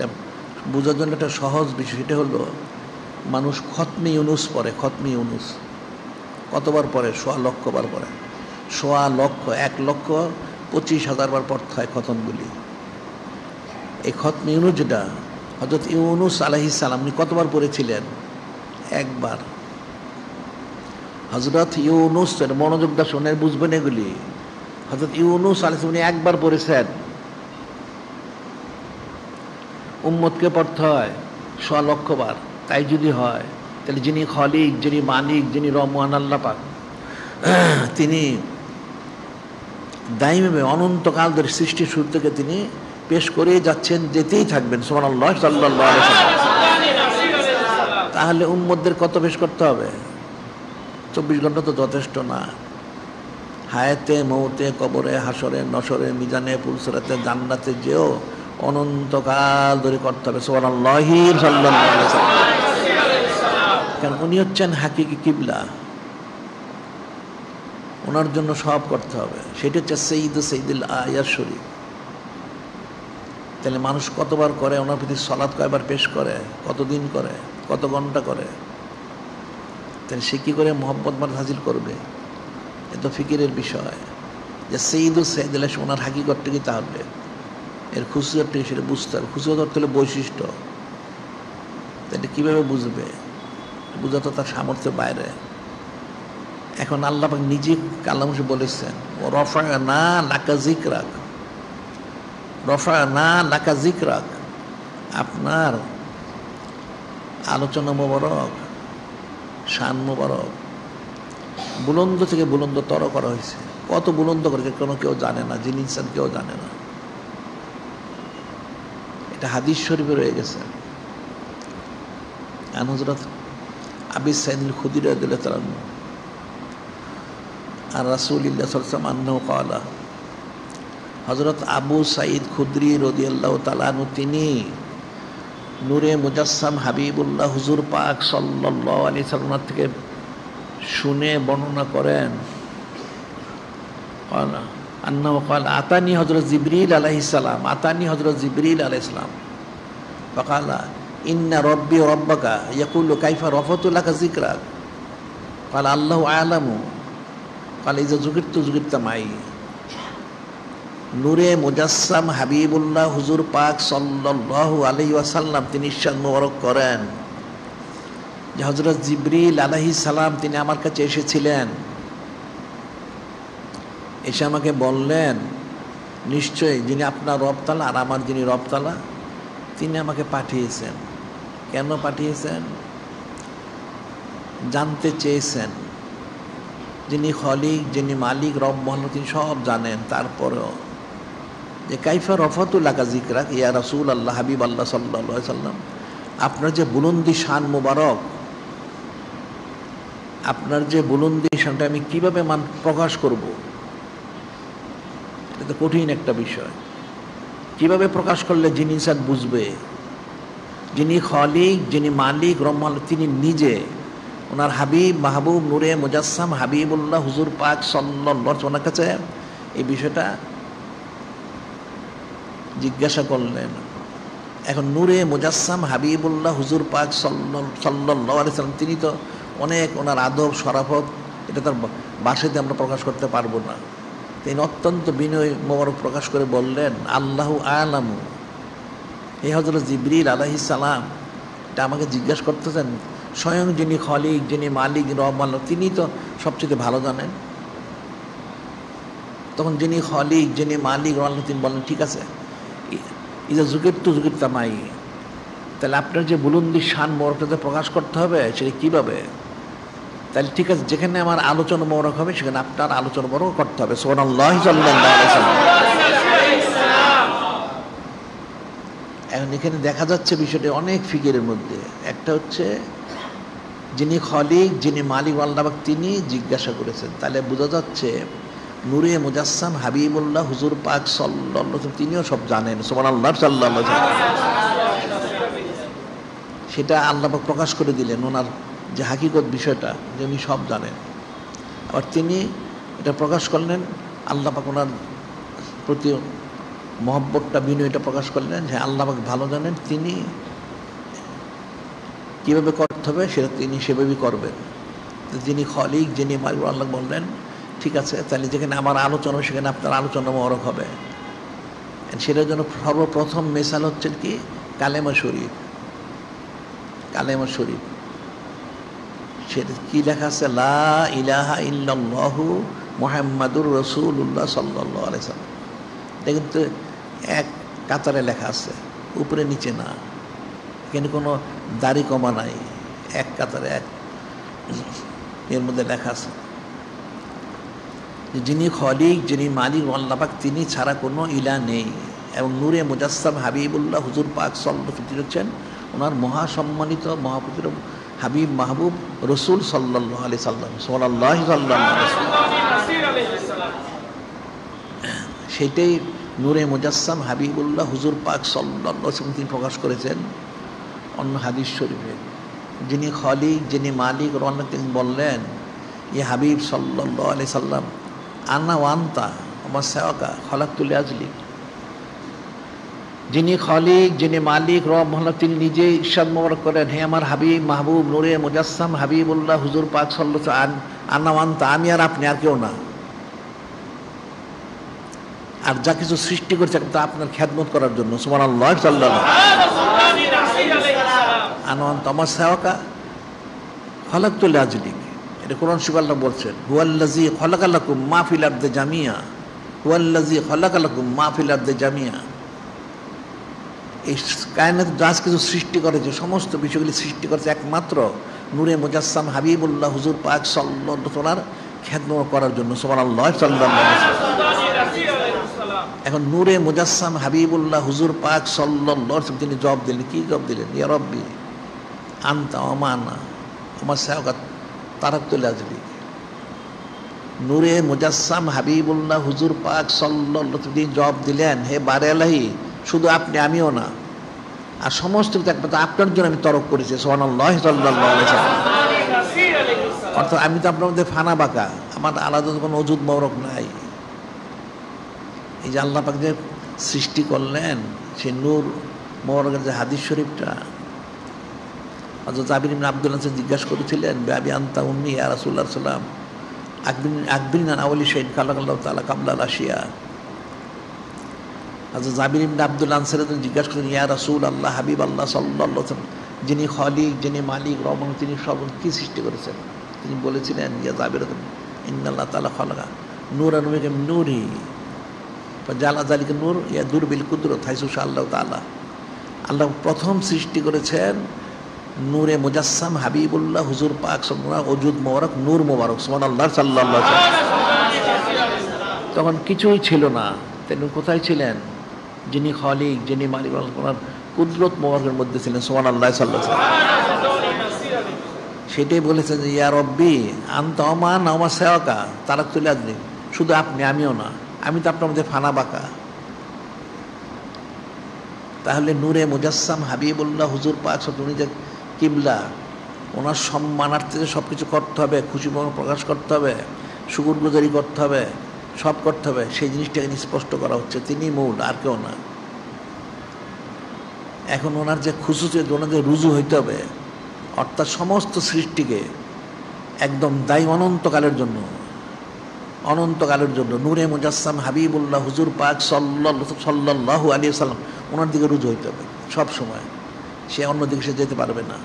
এটা বোঝার জন্য একটা সহজ বিষয়, সেটা হলো মানুষ খতমে ইউনুস পড়ে। খতমে ইউনুস কতবার পড়ে? 1.25 লক্ষ বার পড়ে। 1.25 লক্ষ, 1,25,000 বার পড়তে হয় খতমগুলি। এই খতমে ইউনুস যেটা, হযরত ইউনুস আলাইহিস সালাম উনি কতবার পড়েছিলেন? একবার। হযরত ইউনুস, মনোযোগ দিয়ে শুনে বুঝবেন এগুলি। হযরত ইউনুস আলাইহিস সালাম উনি একবার পড়েছেন। উম্মতকে পড়তে হয় 1.25 লক্ষ বার। তাই যদি হয় তাহলে যিনি খলিক, যিনি মালিক, যিনি রহমান আল্লাহ পাক, তিনি দাইমে অনন্তকাল ধরে সৃষ্টির শুরু থেকে তিনি পেশ করে যাচ্ছেন, যেতেই থাকবেন। সুবহানাল্লাহ, সাল্লাল্লাহু আলাইহি ওয়াসাল্লাম। তাহলে উম্মতদের কত পেশ করতে হবে? 24 ঘন্টা তো যথেষ্ট না। হায়াতে, মৌতে, কবরে, হাসরে, নসরে, মিজানে, পুলসরাতে, জান্নাতে যেও অনন্তকাল ধরে করতে হবে। সুবহানাল্লাহি সাল্লাল্লাহু আলাইহি ওয়াসাল্লাম। কারণ উনি হচ্ছেন হাকিকি কিবলা, ওনার জন্য সব করতে হবে। সেটা হচ্ছে সৈয়দুল আয়াত শরীফ। তাহলে মানুষ কতবার করে ওনার প্রতি সালাত, কয়বার পেশ করে, কতদিন করে, কত ঘন্টা করে, তাহলে সে কী করে মোহাম্মদ মান হাসিল করবে? এ তো ফিকিরের বিষয় যে সৈয়দুল ওনার হাকিকতটা কি, তাহলে এর খুশিয়তটা সেটা বুঝতে হবে। খুশিয়ত অর্থ হলো বৈশিষ্ট্য। তাহলে কীভাবে বুঝবে? বোঝা তো তার সামর্থ্যের বাইরে। এখন আল্লাহ পাক নিজে কালামে বলেছেন, ও রফা'না লাকা যিকরাক, রফা'না লাকা যিকরাক, আপনার আলোচনা মোবারক, শান মোবারক বুলন্দ থেকে বুলন্দতর করা হয়েছে। কত বুলন্দ করে কোনো কেউ জানে না, যিনি ইনসান কেউ জানে না। এটা হাদিস শরীফে রয়ে গেছে। আন হযরত আবি সাঈদ আল খুদরি রাদিয়াল্লাহু তাআলা আর রাসূলুল্লাহ সাল্লাল্লাহু আলাইহি ওয়াসাল্লাম আন্নাহু ক্বালা, হযরত আবু সাঈদ খুদরি রাদিয়াল্লাহু তাআলা আনহু তিনি নূরে মুজাসসাম হাবিবুল্লাহ হুজুর পাক সাল্লাল্লাহু আলাইহি ওয়াসাল্লাম থেকে শুনে বর্ণনা করেন, আন্নাহু ক্বালা আতানি হযরত জিবরিল আলাইহিস সালাম, আতানি হযরত জিবরিল আলাইহিস সালাম ফাকালা ইন্না রাব্বি ওয়া রাব্বাকা ইয়াকুলু কাইফা রাফাতু লাকা যিকরাক, ক্বালা আল্লাহু আ'লামু, ক্বালা ইযা যুকিরতু যুকিরতা মাই। নূরে মুজাসসাম হাবিবুল্লাহ হুজুর পাক সাল্লাল্লাহু আলাইহি ওয়াসাল্লাম তিনি ইরশাদ মোবারক করেন যে হযরত জিবরিল আলাইহিস সালাম তিনি আমার কাছে এসেছিলেন, এসে আমাকে বললেন, নিশ্চয়ই যিনি আপনার রব তাআলা আর আমার যিনি রব তাআলা তিনি আমাকে পাঠিয়েছেন। কেন পাঠিয়েছেন? জানতে চেয়েছেন যিনি খলিক, যিনি মালিক, রব মহান, তিনি সব জানেন। তারপরেও যে কাইফা রফাতুল লাকা যিকরাক ইয়া রাসূলুল্লাহ, হাবিব আল্লাহ সাল্লাল্লাহু আলাইহি সাল্লাম, আপনার যে বুলন্দি শান মুবারক, আপনার যে বুলন্দি শানটা আমি কিভাবে প্রকাশ করব? এটা তো কঠিন একটা বিষয়। কিভাবে প্রকাশ করলে যিনি ইনসান বুঝবে? যিনি খলিক, যিনি মালিক, রহমান, তিনি নিজে ওনার হাবিব মাহবুব নূরে মুজাসসাম হাবিবুল্লাহ হুজুর পাক সাল্লাল্লাহু আলাইহি ওয়াসাল্লাম ওনার কাছে এই বিষয়টা জিজ্ঞাসা করলেন। এখন নূরে মুজাসসাম হাবিবুল্লাহ হুজুর পাক সাল্লাল্লাহু আলাইহি ওয়াসাল্লাম তিনি তো অনেক, ওনার আদব শরাফত এটা তার ভাষাতে আমরা প্রকাশ করতে পারবো না। তিনি অত্যন্ত বিনয় মোবারক প্রকাশ করে বললেন, আল্লাহু আ'লামু, এই হযরত জিবরিল আলাইহিস সালাম এটা আমাকে জিজ্ঞাসা করতেছেন, স্বয়ং যিনি খলিক, যিনি মালিক, রহমান, তিনি তো সবচেয়ে ভালো জানেন। তখন যিনি খলিক, যিনি মালিক, রহমান, তিনি বললেন, ঠিক আছে, ইজা যুকিরতু যুকিরতা মাই, তাহলে আপনার যে বুলন্দি শান মোবারকটাতে প্রকাশ করতে হবে সেটা কীভাবে? তাহলে ঠিক আছে, যেখানে আমার আলোচনা মোবারক হবে সেখানে আপনার আলোচনা মোবারক করতে হবে। সুবহানাল্লাহি সাল্লাল্লাহু আলাইহি ওয়াসাল্লাম। এখন এখানে দেখা যাচ্ছে বিষয়টা অনেক ফিকিরের মধ্যে। একটা হচ্ছে যিনি খলিক, যিনি মালিক, আল্লাহ পাক তিনি জিজ্ঞাসা করেছেন, তাহলে বোঝা যাচ্ছে নূরে মুজাসসাম হাবিবুল্লাহ হুজুর পাক সাল্লাল্লাহু আলাইহি ওয়াসাল্লাম তিনিও সব জানেন। সুবহানাল্লাহ সাল্লাল্লাহু আলাইহি ওয়াসাল্লাম। সেটা আল্লাহ পাক প্রকাশ করে দিলেন, ওনার যে হাকিকত বিষয়টা যে উনি সব জানেন। আবার তিনি এটা প্রকাশ করলেন, আল্লাহ পাক ওনার প্রতি মহব্বতটা বিনয়টা প্রকাশ করলেন যে আল্লাহ পাক ভালো জানেন, তিনি কীভাবে করতে হবে সেটা তিনি সেভাবেই করবেন। যিনি খলিক, যিনি মালিক, আল্লাহ বললেন ঠিক আছে, তাহলে যেখানে আমার আলোচনা সেখানে আপনার আলোচনা মোবারক হবে। সেটার জন্য সর্বপ্রথম মেসাল হচ্ছে কি কালেমা শরীফ। কালেমা শরীফ সেটা কি লেখা আছে? লা ইলাহা ইল্লাল্লাহু মুহাম্মাদুর রাসূলুল্লাহ সাল্লাল্লাহু আলাইহি ওয়াসাল্লাম। এটা কিন্তু এক কাতারে লেখা আছে, উপরে নিচে না। এখানে কোনো দাড়ি কমা নাই, এক কাতারে এক এর মধ্যে লেখা আছে যিনি খলিক, যিনি মালিক আল্লাহ পাক, তিনি ছাড়া কোনো ইলা নেই। এবং নূরে মুজাসসাম হাবিবুল্লাহ হুজুর পাক সাল্লাল্লাহু আলাইহি হচ্ছেন ওনার মহাসম্মানিত মহাপুত্র হাবিব মাহবুব রসুল সাল্লাল্লাহু আলাইহি সাল্লাম। সাল্লাল্লাহু আলাইহি সাল্লাম সেইটাই নূরে মুজাসসাম হাবিবুল্লাহ হুজুর পাক সাল্লাল্লাহু আলাইহি সাল্লাম তিনি প্রকাশ করেছেন অন্য হাদিস শরীফে। যিনি খলিক, যিনি মালিক, তিনি বললেন ইয়া হাবিব সাল্লাল্লাহু আলাইহি সাল্লাম, আনা ওয়ান্তা আমার সেওয়াকা খলাকতু লিআজলিক। যিনি খলিক, যিনি মালিক, রব মহল্লা, তিনি নিজে ইরশাদ মোবারক করেন, হে আমার হাবিব মাহবুব নূরে মুজাসসাম হাবিবুল্লাহ হুজুর পাক সাল্লাল্লাহু আলাইহি সাল্লাম, আনা ওয়ান্তা, আমি আর আপনি, আর কেউ না। আর যা কিছু সৃষ্টি করেছে তা আপনার খেদমত করার জন্য। সুবহানাল্লাহ সাল্লাল্লাহু আলাইহি ওয়াসাল্লাম। আনা ওয়ান্তা আমার সেওয়াকা খলাকতু লিআজলিক। এটা কোরআন শরীফে আল্লাহ বলছেন, হুয়াল্লাযী খালাকা লাকুম মা ফিল আরদি জামিয়া, হুয়াল্লাযী খালাকা লাকুম মা ফিল আরদি জামিয়া। এই কায়নাত যা কিছু সৃষ্টি করেছে সমস্ত বিষয়গুলি সৃষ্টি করেছে একমাত্র নূরে মুজাসসাম হাবিবুল্লাহ হুজুর পাক সাল্লাল্লাহু আলাইহি ওয়াসাল্লাম খেদমত করার জন্য। সুবহানাল্লাহ সাল্লাল্লাহু আলাইহি ওয়াসাল্লাম। এখন নূরে মুজাসসাম হাবিবুল্লাহ হুজুর পাক সাল্লাল্লাহু আলাইহি ওয়াসাল্লাম তিনি জবাব দিলেন, কি জবাব দিলেন? ইয়া রব্বি আনতা ওয়া মা আনা আমার সেওয়াকা তারাকতু লিআজলিক। নূরে মুজাসসাম হাবিবুল্লাহ হুজুর পাক সাল্লাল্লাহু আলাইহি ওয়াসাল্লাম তিনি জবাব দিলেন, হে বারে আলাহি, শুধু আপনি, আমিও না, আর সমস্ত একমাত্র আপনার জন্য আমি তরক করেছি। সুবহানাল্লাহ সাল্লাল্লাহু আলাইহি ওয়াসাল্লাম। অর্থাৎ আমি তো আপনার মধ্যে ফানা বাঁকা, আমার আলাদা কোনো ওজুদ মোবারক নাই। এই যে আল্লাহ পাক যে সৃষ্টি করলেন সেই নূর মোবারকের যে হাদিস শরীফটা, হযরত জাবির ইবনে আব্দুল্লাহ জিজ্ঞাসা করেছিলেন, বিআবি আনতা উম্মি ইয়া রাসূলুল্লাহ সাল্লাল্লাহু আলাইহি ওয়াসাল্লাম, আকবিরনা আউলি শাইইন খালাকাল্লাহু তাআলা কাবলা আল আশিয়া। হযরত জাবির ইবনে আব্দুল্লাহ আনসারী জিজ্ঞাসা করেন, ইয়া রাসূলুল্লাহ, হাবিব আল্লাহ সাল্লাল্লাহু আলাইহি ওয়াসাল্লাম, যিনি খলিক, যিনি মালিক, রব, তিনি সব কি সৃষ্টি করেছেন? তিনি বলেছিলেন, ইয়া জাবির ইন্নাল্লাহ তাআলা খালাকা নূরান মিন নূরি ফাজালা যালিকা নূর ইয়াদুর বিল কুদরত হাইসু শাআল্লাহু তাআলা। আল্লাহ প্রথম সৃষ্টি করেছেন নূরে মুজাসসাম হাবিবুল্লাহ হুজুর পাক সাল্লাল্লাহু ওজুদ মোবারক, নূর মোবারক। সুবহানাল্লাহ সাল্লাল্লাহু আলাইহি ওয়াসাল্লাম। তখন কিছুই ছিল না, তিনি কোথায় ছিলেন? যিনি খলিক, যিনি মালিক, ওনার কুদরত মোবারকের মধ্যে ছিলেন। সুবহানাল্লাহ সাল্লাল্লাহু আলাইহি ওয়াসাল্লাম। সেটাই বলেছেন যে ইয়া রব্বি আনতা ওয়া মা আনা আমার সেওয়াকা তারাকতু লিআজলিক। শুধু আপনি, আমিও না, আমি তো আপনার মধ্যে ফানা বাঁকা। তাহলে নূরে মুজাসসাম হাবিবুল্লাহ হুজুর পাক উনি যে কিবলা, ওনার সম্মানার্থে সব কিছু করতে হবে, খুশি প্রকাশ করতে হবে, শুকরগুজারি করতে হবে, সব করতে হবে, সেই জিনিসটাকে স্পষ্ট করা হচ্ছে। তিনি মূল, আর কেউ না। এখন ওনার যে খুশুসিয়ত, ওনাদের রুজু হইতে হবে, অর্থাৎ সমস্ত সৃষ্টিকে একদম দায়ী অনন্তকালের জন্য, অনন্তকালের জন্য নূরে মুজাসসাম হাবিবুল্লাহ হুজুর পাক সাল্লাল্লাহু আলাইহি ওয়াসাল্লাম ওনার দিকে রুজু হইতে হবে সব সময়। সে অন্যদিকে সে যেতে পারবে না।